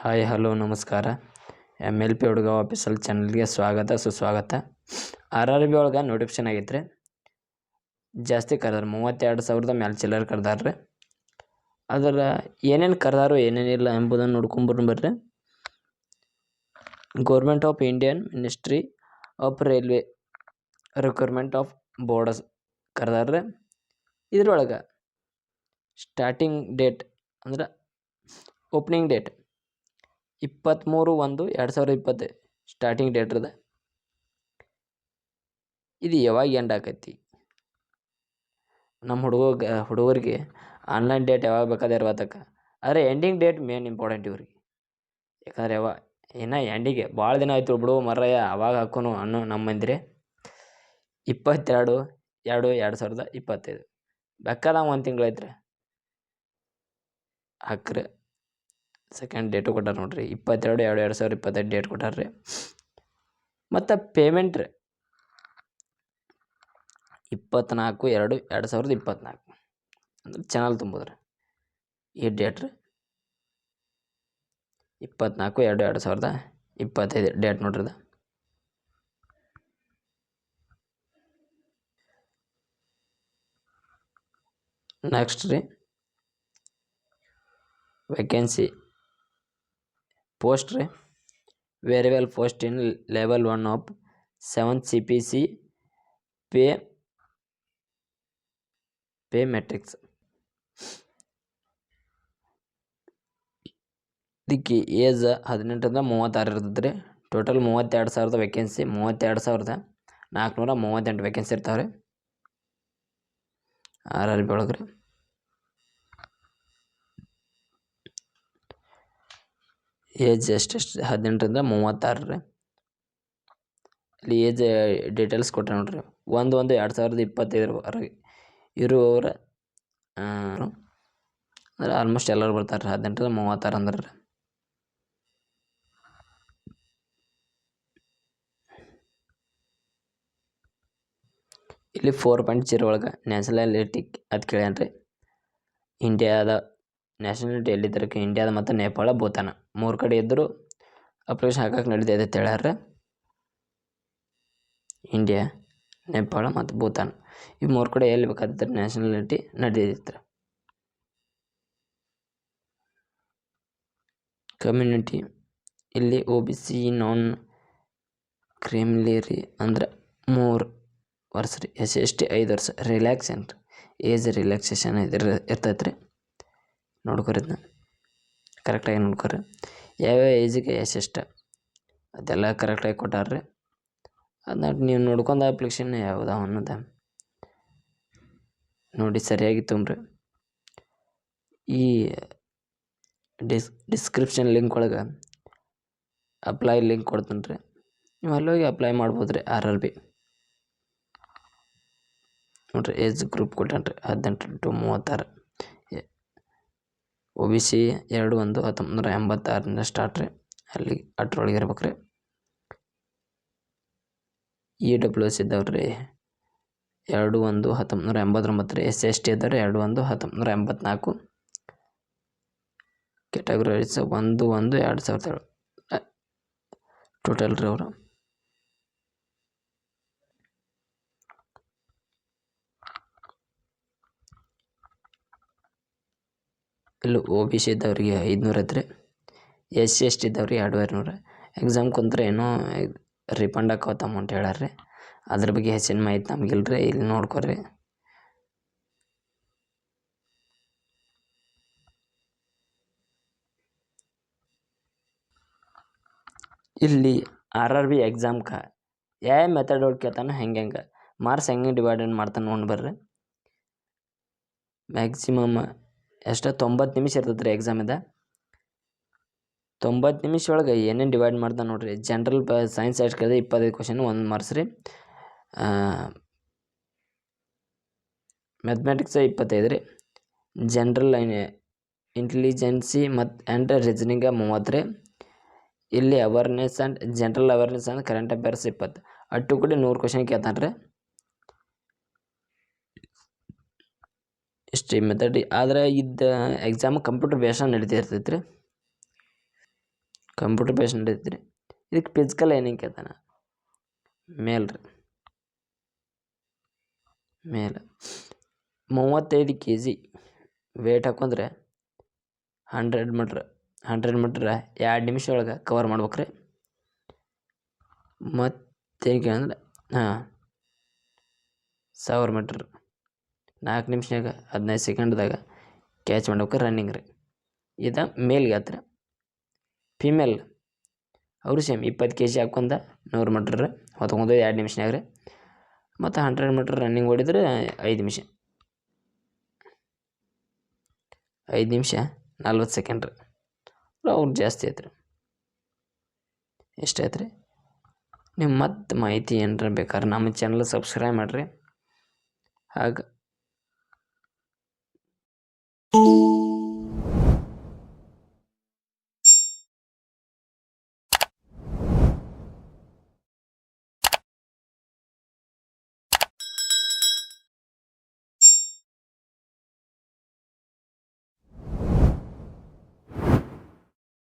Hi hello ನಮಸ್ಕಾರ. MLP ಹುಡುಗ official ಚಾನಲ್ಗೆ ಸ್ವಾಗತ ಸುಸ್ವಾಗತ. RRB ಒಳಗೆ ನೋಟಿಫಿಕೇಶನ್ ಆಗೈತ್ರಿ. ಜಾಸ್ತಿ ಕರೆದಾರ 32,000 ಮ್ಯಾಲೆ ಚಿಲ್ಲರ್ ಕರೆದಾರ್ರಿ. ಅದರ ಏನೇನು ಕರೆದಾರು ಏನೇನಿಲ್ಲ ಎಂಬುದನ್ನು ನೋಡ್ಕೊಂಬರ್ರಿ. Government of Indian ministry of railway recruitment of boards ಕರೆದಾರ್ರಿ. ಇದ್ರೊಳಗೆ ಸ್ಟಾರ್ಟಿಂಗ್ ಡೇಟ್ ಅಂದ್ರೆ ಓಪನಿಂಗ್ ಡೇಟ್ 23/1/2020 ಸ್ಟಾರ್ಟಿಂಗ್ ಡೇಟ್ ಅದ. ಇದು ಯಾವಾಗ ಎಂಡ್ ಆಕೈತಿ? ನಮ್ಮ ಹುಡುಗರಿಗೆ ಆನ್ಲೈನ್ ಡೇಟ್ ಯಾವಾಗ ಬೇಕಾದ್ರೆ ಇರ್ವತ್ತಕ್ಕ. ಆದರೆ ಎಂಡಿಂಗ್ ಡೇಟ್ ಮೇನ್ ಇಂಪಾರ್ಟೆಂಟ್ ಇವ್ರಿಗೆ. ಯಾಕಂದ್ರೆ ಇನ್ನು ಎಂಡಿಗೆ ಭಾಳ ದಿನ ಆಯ್ತು ಬಿಡು ಮರ್ರಯ್ಯ ಅವಾಗ ಹಾಕೋನು ಅನ್ನೋ ನಮ್ಮ ಮಂದಿರೆ 22/2/2025 ಬೇಕಾದ ಒಂದು ತಿಂಗಳು ಐತ್ರಿ ಹಾಕ್ರಿ. ಸೆಕೆಂಡ್ ಡೇಟು ಕೊಟ್ಟಾರ ನೋಡ್ರಿ 22/2/2025 ಡೇಟ್ ಕೊಟ್ಟಾರ್ರಿ. ಮತ್ತು ಪೇಮೆಂಟ್ ರೀ 24/2/2024 ಅಂದ್ರೆ ಚಾನಲ್ ತುಂಬೋದ್ರಿ. ಈ ಡೇಟ್ ರೀ 24/2/2025 ಡೇಟ್ ನೋಡ್ರಿ ಅದು. ನೆಕ್ಸ್ಟ್ ರೀ ವೇಕೆನ್ಸಿ ಪೋಸ್ಟ್ ರೀ variable post in level 1 of 7th CPC pay matrix. ಇದಕ್ಕೆ ಏಜ್ 18ರಿಂದ 36 ಇರ್ತದೆ ರೀ. ಟೋಟಲ್ 32,000 ವೇಕೆನ್ಸಿ, 32,438 ವೇಕೆನ್ಸಿ ಇರ್ತಾವೆ ರೀ RRB ಒಳಗೆ ರೀ. ಏಜ್ ಎಷ್ಟೆಷ್ಟು 18ರಿಂದ 36 ರೀ. ಇಲ್ಲಿ ಏಜ್ ಡೀಟೇಲ್ಸ್ ಕೊಟ್ಟರೆ ನೋಡ್ರಿ 1/1/2025 ಇರುವವರ ಅಂದ್ರೆ ಆಲ್ಮೋಸ್ಟ್ ಎಲ್ಲರೂ ಬರ್ತಾರೆ 18ರಿಂದ 36 ಅಂದ್ರೆ ರೀ. ಇಲ್ಲಿ 4.0 ಒಳಗೆ ನ್ಯಾಷನಾಲಿಟಿ ಅದು ಕೇಳ್ಯಾನ್ರಿ. ಇಂಡಿಯಾದ ನ್ಯಾಷನಾಲಿಟಿ ಎಲ್ಲಿದ್ದರೆ ಇಂಡಿಯಾದ ಮತ್ತು ನೇಪಾಳ ಭೂತಾನ 3 ಕಡೆ ಇದ್ದರೂ ಅಪ್ಲಿಕೇಶನ್ ಹಾಕಕ್ಕೆ ನಡೀತೈತೆ ಅಂತ ಹೇಳ್ಯಾರ. ಇಂಡಿಯಾ, ನೇಪಾಳ ಮತ್ತು ಭೂತಾನ್ ಈ 3 ಕಡೆ ಎಲ್ಲಿ ಬೇಕಾದ್ರೆ ನ್ಯಾಷನಾಲಿಟಿ ನಡೀತೈತೆ. ಕಮ್ಯುನಿಟಿ ಇಲ್ಲಿ OBC ನಾನ್ ಕ್ರಿಮಿನರಿ ಅಂದ್ರೆ 3 ವರ್ಷ ರೀ. SC/ST 5 ವರ್ಷ. ರಿಲ್ಯಾಕ್ಸೆಂಟ್ ಏಜ್ ರಿಲ್ಯಾಕ್ಸೇಷನ್ ಇರ್ತೈತೆ ರೀ. ನೋಡ್ಕೊರಿ ಇದನ್ನ ಕರೆಕ್ಟಾಗಿ ನೋಡ್ಕೊರಿ. ಯಾವ್ಯಾವ ಏಜಿಗೆ ಎಷ್ಟೆಷ್ಟು ಅದೆಲ್ಲ ಕರೆಕ್ಟಾಗಿ ಕೊಟ್ಟಾರ್ರಿ. ಅದನ್ನ ನೀವು ನೋಡ್ಕೊಂಡು ಅಪ್ಲಿಕೇಶನ್ ಯಾವ್ದು ಅನ್ನೋದು ನೋಡಿ ಸರಿಯಾಗಿ ತುಂಬ್ರಿ. ಈ ಡಿಸ್ಕ್ರಿಪ್ಷನ್ ಲಿಂಕ್ ಒಳಗೆ ಅಪ್ಲೈ ಲಿಂಕ್ ಕೊಡ್ತೀನಿ ರೀ. ನೀವು ಅಲ್ಲೋಗಿ ಅಪ್ಲೈ ಮಾಡ್ಬೋದು ರೀ RRB. ನೋಡ್ರಿ ಏಜ್ ಗ್ರೂಪ್ ಕೊಟ್ಟಾನ ರೀ 18 to 36. OBC 2/1/1986 ಸ್ಟಾರ್ಟ್ ರೀ. ಅಲ್ಲಿ ಅಷ್ಟರೊಳಗೆ ಇರ್ಬೇಕು ರೀ. EWS ಇದ್ದವ್ರಿ 2/1/1989 ರೀ. SC/ST ಇದ್ದವ್ರಿ 2/1/1984. ಕ್ಯಾಟಗರೀಸ್ 1/1/2007 ಟೋಟಲ್ ರೀ ಅವರು. ಇಲ್ಲಿ OBC ಇದ್ದವ್ರಿಗೆ 500 ಐತ್ರಿ. SC/ST ಇದ್ದವ್ರಿಗೆ 2,200. ಎಕ್ಸಾಮ್ ಕುಂತ್ರೆ ಏನೋ ರಿಫಂಡ್ ಆಕೋತ ಅಮೌಂಟ್ ಹೇಳ್ಯಾರ್ರಿ. ಅದ್ರ ಬಗ್ಗೆ ಹೆಚ್ಚಿನ ಮಾಹಿತಿ ನಮಗಿಲ್ರಿ. ಇಲ್ಲಿ ನೋಡ್ಕೊರಿ. ಇಲ್ಲಿ RRB ಎಕ್ಸಾಮ್ಗೆ ಯಾವ ಮೆಥಡ್ ಒಳಗೆ ಕೇಳ್ತಾನೆ ಹೆಂಗೆ ಮಾರ್ಕ್ಸ್ ಹೆಂಗೆ ಡಿವೈಡೆಡ್ ಮಾಡ್ತಾನೆ ನೋಡಿ ಬರ್ರಿ. ಮ್ಯಾಕ್ಸಿಮಮ್ ಎಷ್ಟು 90 ನಿಮಿಷ ಇರ್ತದೆ ರೀ ಎಕ್ಸಾಮ್ ಇದೆ. 90 ನಿಮಿಷ ಒಳಗೆ ಏನೇನು ಡಿವೈಡ್ ಮಾಡ್ತಾನೆ ನೋಡ್ರಿ. ಜನರಲ್ ಸೈನ್ಸ್ ಎಷ್ಟು ಕೇಳಿದ್ರೆ 25 ಕ್ವಶನ್ 1 ಮಾರ್ಕ್ಸ್ ರೀ. ಮ್ಯಾಥಮೆಟಿಕ್ಸ್ 25 ರೀ. ಜನರಲ್ ಇಂಟೆಲಿಜೆನ್ಸಿ ಆ್ಯಂಡ್ ರೀಸನಿಂಗ್ 30 ರೀ. ಇಲ್ಲಿ awareness and general awareness and current affairs 20. ಅಟ್ಟು ಕೂಡ 100 ಕ್ವಶನ್ ಕೇಳ್ತಾನೆ ರೀ. ಇಷ್ಟು ಮೆಥಡ್. ಆದರೆ ಇದು ಎಕ್ಸಾಮ್ ಕಂಪ್ಯೂಟರ್ ಬೇಸ್ಡ್ ನಡೀತಿರ್ತೈತೆ ರೀ. ಕಂಪ್ಯೂಟರ್ ಬೇಸ್ ನಡೀತೈತೆ ರೀ. ಇದಕ್ಕೆ ಫಿಸಿಕಲ್ ಏನಿಂಗ್ ಕೇಳ್ತಾನೆ ಮೇಲ್ ರೀ. ಮೇಲೆ 35 kg ವೇಟ್ ಹಾಕೊಂಡ್ರೆ 100 ಮೀಟ್ರ್ 2 ನಿಮಿಷ ಒಳಗೆ ಕವರ್ ಮಾಡ್ಬೇಕು ರೀ. ಮತ್ತೇನು ಅಂದ್ರೆ 1000 ಮೀಟ್ರ್ 4 ನಿಮಿಷನಾಗ 15 ಸೆಕೆಂಡ್ದಾಗ ಕ್ಯಾಚ್ ಮಾಡ್ಬೇಕು ರನ್ನಿಂಗ್ ರೀ. ಇದು ಮೇಲ್ಗೆ ಹತ್ರ. ಫಿಮೇಲ್ ಅವರು ಸೇಮ್ 20 kg ಹಾಕೊಂಡ 100 ಮೀಟ್ರ್ ರೀ ಹೊತ್ಕೊಂಡು 2 ನಿಮಿಷನಾಗ ರೀ. ಮತ್ತು 100 ಮೀಟ್ರ್ ರನ್ನಿಂಗ್ ಓಡಿದ್ರೆ 5 ನಿಮಿಷ 40 ಸೆಕೆಂಡ್ ರೀ. ಅವ್ರು ಜಾಸ್ತಿ ಐತೆ ರೀ. ಎಷ್ಟಾಯ್ತು ರೀ. ನೀವು ಮತ್ತೆ ಮಾಹಿತಿ ಏನಾರ ಬೇಕಾದ್ರೆ ನಮ್ಮ ಚಾನಲ್ ಸಬ್ಸ್ಕ್ರೈಬ್ ಮಾಡಿರಿ. ಹಾಗೆ